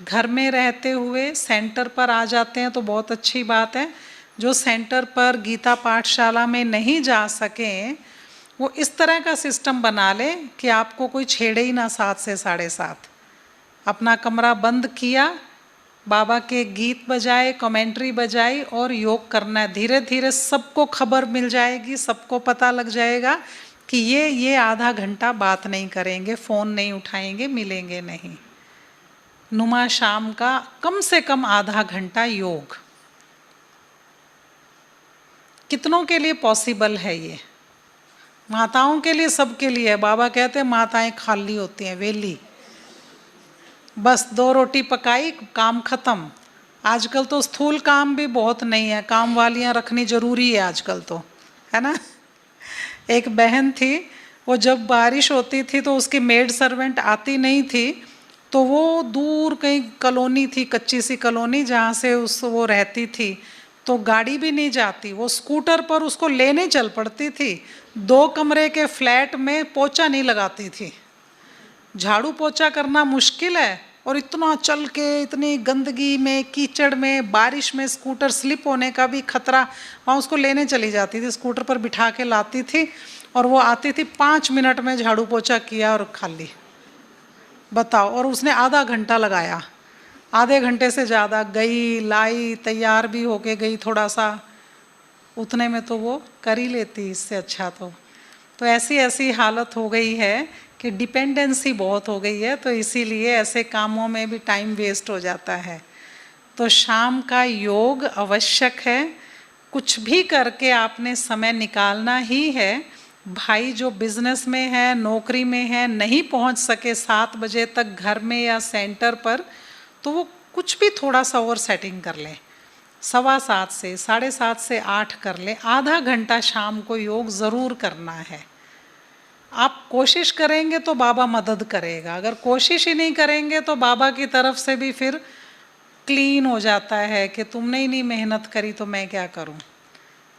घर में रहते हुए सेंटर पर आ जाते हैं तो बहुत अच्छी बात है। जो सेंटर पर गीता पाठशाला में नहीं जा सकें वो इस तरह का सिस्टम बना ले कि आपको कोई छेड़े ही ना 7 से 7:30। अपना कमरा बंद किया, बाबा के गीत बजाए, कमेंट्री बजाई और योग करना है। धीरे धीरे सबको खबर मिल जाएगी, सबको पता लग जाएगा कि ये आधा घंटा बात नहीं करेंगे, फ़ोन नहीं उठाएंगे, मिलेंगे नहीं। नुमा शाम का कम से कम आधा घंटा योग कितनों के लिए पॉसिबल है ये? माताओं के लिए, सबके लिए है। बाबा कहते हैं माताएं खाली होती हैं, वेली, बस 2 रोटी पकाई, काम खत्म। आजकल तो स्थूल काम भी बहुत नहीं है, काम वालियां रखनी जरूरी है आजकल तो, है ना। एक बहन थी, वो जब बारिश होती थी तो उसकी मेड सर्वेंट आती नहीं थी, तो वो दूर कहीं कॉलोनी थी, कच्ची सी कॉलोनी, जहाँ से वो रहती थी, तो गाड़ी भी नहीं जाती, वो स्कूटर पर उसको लेने चल पड़ती थी। 2 कमरे के फ्लैट में पोछा नहीं लगाती थी। झाड़ू पोछा करना मुश्किल है और इतना चल के, इतनी गंदगी में, कीचड़ में, बारिश में स्कूटर स्लिप होने का भी खतरा, वहाँ उसको लेने चली जाती थी, स्कूटर पर बिठा के लाती थी और वो आती थी, 5 मिनट में झाड़ू पोछा किया और खाली। बताओ, और उसने आधा घंटा लगाया, आधे घंटे से ज़्यादा, गई लाई, तैयार भी होके गई, थोड़ा सा उतने में तो वो कर ही लेती, इससे अच्छा तो ऐसी हालत हो गई है कि डिपेंडेंसी बहुत हो गई है, तो इसीलिए ऐसे कामों में भी टाइम वेस्ट हो जाता है। तो शाम का योग आवश्यक है, कुछ भी करके आपने समय निकालना ही है। भाई जो बिजनेस में है, नौकरी में है, नहीं पहुंच सके 7 बजे तक घर में या सेंटर पर, तो वो कुछ भी थोड़ा सा और सेटिंग कर लें, 7:15 से 7:30 से 8 कर लें। आधा घंटा शाम को योग ज़रूर करना है। आप कोशिश करेंगे तो बाबा मदद करेगा, अगर कोशिश ही नहीं करेंगे तो बाबा की तरफ से भी फिर क्लीन हो जाता है कि तुमने ही नहीं मेहनत करी तो मैं क्या करूं।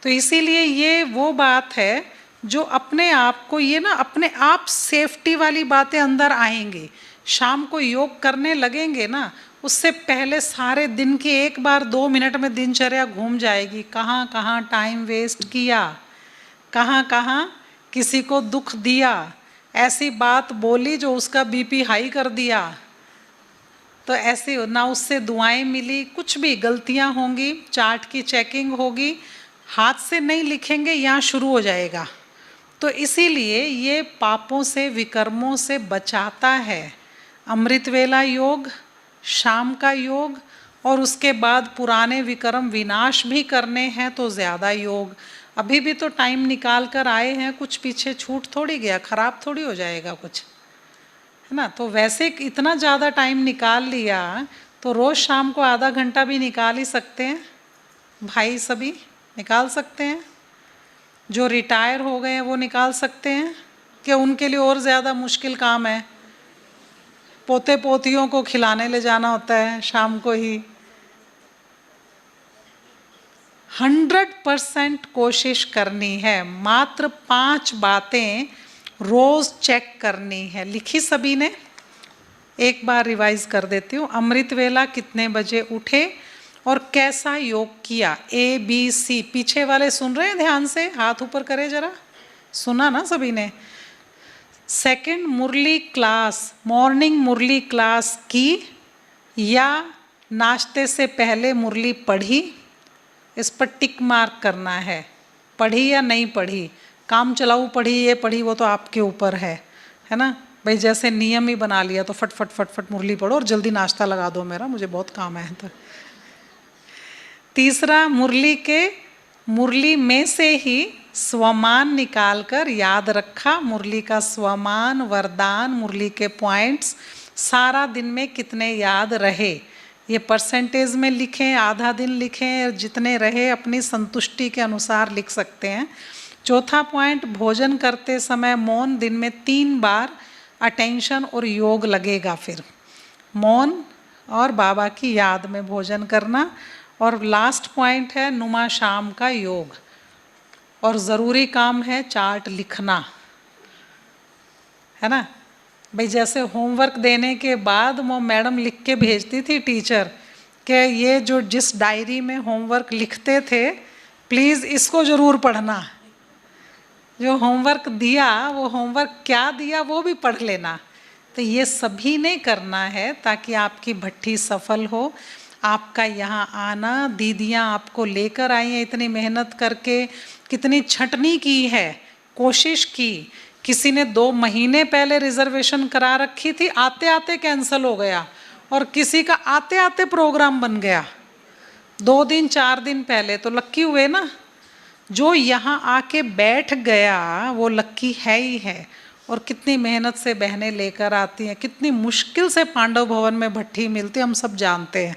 तो इसीलिए ये वो बात है जो अपने आप को, ये ना अपने आप सेफ्टी वाली बातें अंदर आएंगी। शाम को योग करने लगेंगे ना, उससे पहले सारे दिन की एक बार 2 मिनट में दिनचर्या घूम जाएगी, कहाँ कहाँ टाइम वेस्ट किया, कहाँ कहाँ किसी को दुख दिया, ऐसी बात बोली जो उसका बीपी हाई कर दिया, तो ऐसे ना उससे दुआएं मिली, कुछ भी गलतियां होंगी, चार्ट की चेकिंग होगी, हाथ से नहीं लिखेंगे यहाँ शुरू हो जाएगा। तो इसीलिए ये पापों से विकर्मों से बचाता है। अमृत वेला योग, शाम का योग, और उसके बाद पुराने विकर्म विनाश भी करने हैं तो ज़्यादा योग। अभी भी तो टाइम निकाल कर आए हैं, कुछ पीछे छूट थोड़ी गया, खराब थोड़ी हो जाएगा कुछ, है ना। तो वैसे इतना ज़्यादा टाइम निकाल लिया तो रोज़ शाम को आधा घंटा भी निकाल ही सकते हैं भाई, सभी निकाल सकते हैं। जो रिटायर हो गए हैं वो निकाल सकते हैं कि उनके लिए और ज़्यादा मुश्किल काम है, पोते पोतियों को खिलाने ले जाना होता है शाम को ही। 100% कोशिश करनी है, मात्र 5 बातें रोज़ चेक करनी है। लिखी सभी ने? एक बार रिवाइज कर देती हूँ। अमृत वेला कितने बजे उठे और कैसा योग किया, ABC। पीछे वाले सुन रहे हैं ध्यान से? हाथ ऊपर करें जरा, सुना ना सभी ने? सेकंड, मुरली क्लास, मॉर्निंग मुरली क्लास की या नाश्ते से पहले मुरली पढ़ी? इस पर टिक मार्क करना है, पढ़ी या नहीं पढ़ी। काम चलाऊ पढ़ी, ये पढ़ी, वो तो आपके ऊपर है ना भाई। जैसे नियम ही बना लिया तो फट फट फट फट मुरली पढ़ो और जल्दी नाश्ता लगा दो, मेरा मुझे बहुत काम है तो। तीसरा, मुरली में से ही स्वमान निकाल कर याद रखा। मुरली का स्वमान, वरदान, मुरली के पॉइंट्स सारा दिन में कितने याद रहे, ये परसेंटेज में लिखें, आधा दिन लिखें, जितने रहे अपनी संतुष्टि के अनुसार लिख सकते हैं। चौथा पॉइंट, भोजन करते समय मौन, दिन में 3 बार अटेंशन और योग लगेगा, फिर मौन और बाबा की याद में भोजन करना। और लास्ट पॉइंट है नुमा शाम का योग, और ज़रूरी काम है चार्ट लिखना, है ना भाई। जैसे होमवर्क देने के बाद वो मैडम लिख के भेजती थी टीचर कि ये जो जिस डायरी में होमवर्क लिखते थे प्लीज़ इसको ज़रूर पढ़ना। जो होमवर्क दिया वो होमवर्क क्या दिया वो भी पढ़ लेना। तो ये सभी ने करना है ताकि आपकी भट्ठी सफल हो। आपका यहाँ आना, दीदियाँ आपको लेकर आई हैं इतनी मेहनत करके, कितनी छटनी की है, कोशिश की। किसी ने 2 महीने पहले रिजर्वेशन करा रखी थी, आते आते कैंसिल हो गया, और किसी का आते आते प्रोग्राम बन गया 2 दिन 4 दिन पहले। तो लक्की हुए ना, जो यहाँ आके बैठ गया वो लक्की है ही है। और कितनी मेहनत से बहनें लेकर आती हैं, कितनी मुश्किल से पांडव भवन में भट्ठी मिलती है, हम सब जानते हैं।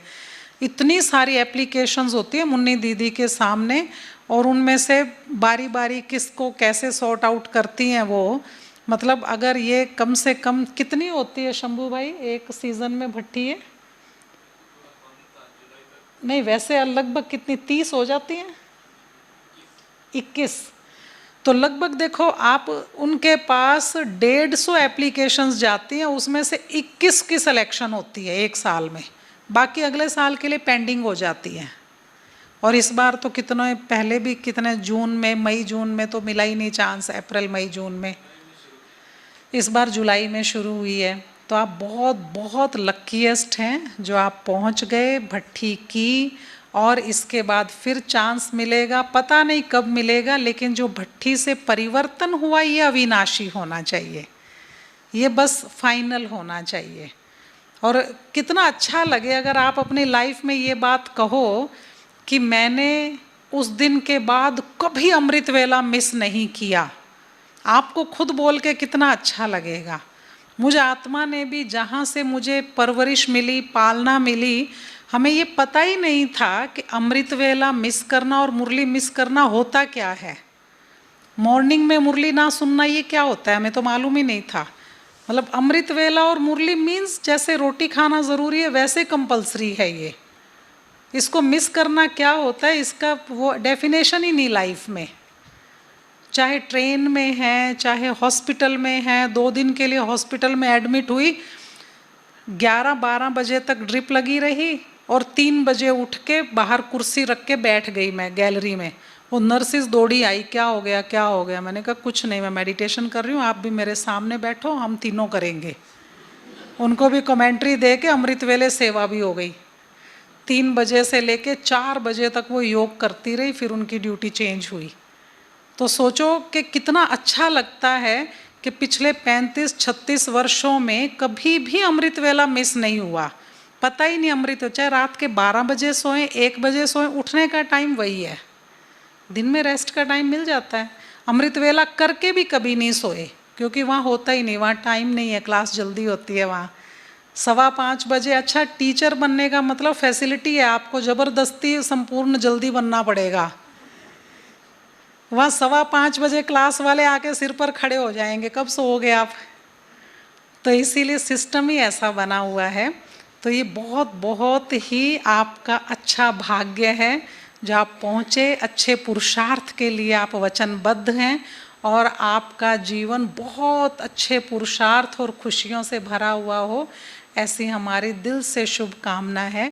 इतनी सारी एप्लीकेशंस होती है मुन्नी दीदी के सामने, और उनमें से बारी बारी किसको कैसे सॉर्ट आउट करती हैं वो। मतलब अगर ये कम से कम कितनी होती है शंभू भाई एक सीज़न में भट्ठी है? नहीं, वैसे लगभग कितनी 30 हो जाती हैं? 21। तो लगभग देखो आप, उनके पास 150 एप्लीकेशंस जाती हैं, उसमें से 21 की सिलेक्शन होती है एक साल में, बाकी अगले साल के लिए पेंडिंग हो जाती है। और इस बार तो कितने पहले भी, कितने जून में, मई जून में तो मिला ही नहीं चांस, अप्रैल मई जून में। इस बार जुलाई में शुरू हुई है। तो आप बहुत बहुत लक्कीएस्ट हैं जो आप पहुंच गए भट्ठी की। और इसके बाद फिर चांस मिलेगा, पता नहीं कब मिलेगा, लेकिन जो भट्ठी से परिवर्तन हुआ ये अविनाशी होना चाहिए, ये बस फाइनल होना चाहिए। और कितना अच्छा लगे अगर आप अपनी लाइफ में ये बात कहो कि मैंने उस दिन के बाद कभी अमृत वेला मिस नहीं किया। आपको खुद बोल के कितना अच्छा लगेगा। मुझे आत्मा ने भी, जहाँ से मुझे परवरिश मिली, पालना मिली, हमें ये पता ही नहीं था कि अमृत वेला मिस करना और मुरली मिस करना होता क्या है। मॉर्निंग में मुरली ना सुनना ये क्या होता है, हमें तो मालूम ही नहीं था। मतलब अमृत वेला और मुरली मीन्स जैसे रोटी खाना ज़रूरी है वैसे कंपलसरी है ये। इसको मिस करना क्या होता है, इसका वो डेफिनेशन ही नहीं लाइफ में। चाहे ट्रेन में है, चाहे हॉस्पिटल में है, 2 दिन के लिए हॉस्पिटल में एडमिट हुई, 11-12 बजे तक ड्रिप लगी रही और 3 बजे उठ के बाहर कुर्सी रख के बैठ गई मैं गैलरी में। वो नर्सिस दौड़ी आई, क्या हो गया क्या हो गया? मैंने कहा कुछ नहीं, मैं मेडिटेशन कर रही हूँ, आप भी मेरे सामने बैठो, हम तीनों करेंगे। उनको भी कमेंट्री दे के अमृत वेले सेवा भी हो गई। 3 बजे से लेके 4 बजे तक वो योग करती रही, फिर उनकी ड्यूटी चेंज हुई। तो सोचो कि कितना अच्छा लगता है कि पिछले 35-36 वर्षों में कभी भी अमृत वेला मिस नहीं हुआ। पता ही नहीं अमृत, चाहे रात के 12 बजे सोएं, 1 बजे सोएं, उठने का टाइम वही है। दिन में रेस्ट का टाइम मिल जाता है। अमृत वेला करके भी कभी नहीं सोए, क्योंकि वहाँ होता ही नहीं, वहाँ टाइम नहीं है, क्लास जल्दी होती है वहाँ 5:15 बजे। अच्छा, टीचर बनने का मतलब फैसिलिटी है, आपको ज़बरदस्ती संपूर्ण जल्दी बनना पड़ेगा। वहाँ 5:15 बजे क्लास वाले आके सिर पर खड़े हो जाएंगे, कब सोओगे आप? तो इसीलिए सिस्टम ही ऐसा बना हुआ है। तो ये बहुत बहुत ही आपका अच्छा भाग्य है जो आप पहुँचे, अच्छे पुरुषार्थ के लिए आप वचनबद्ध हैं और आपका जीवन बहुत अच्छे पुरुषार्थ और खुशियों से भरा हुआ हो, ऐसी हमारी दिल से शुभकामना है।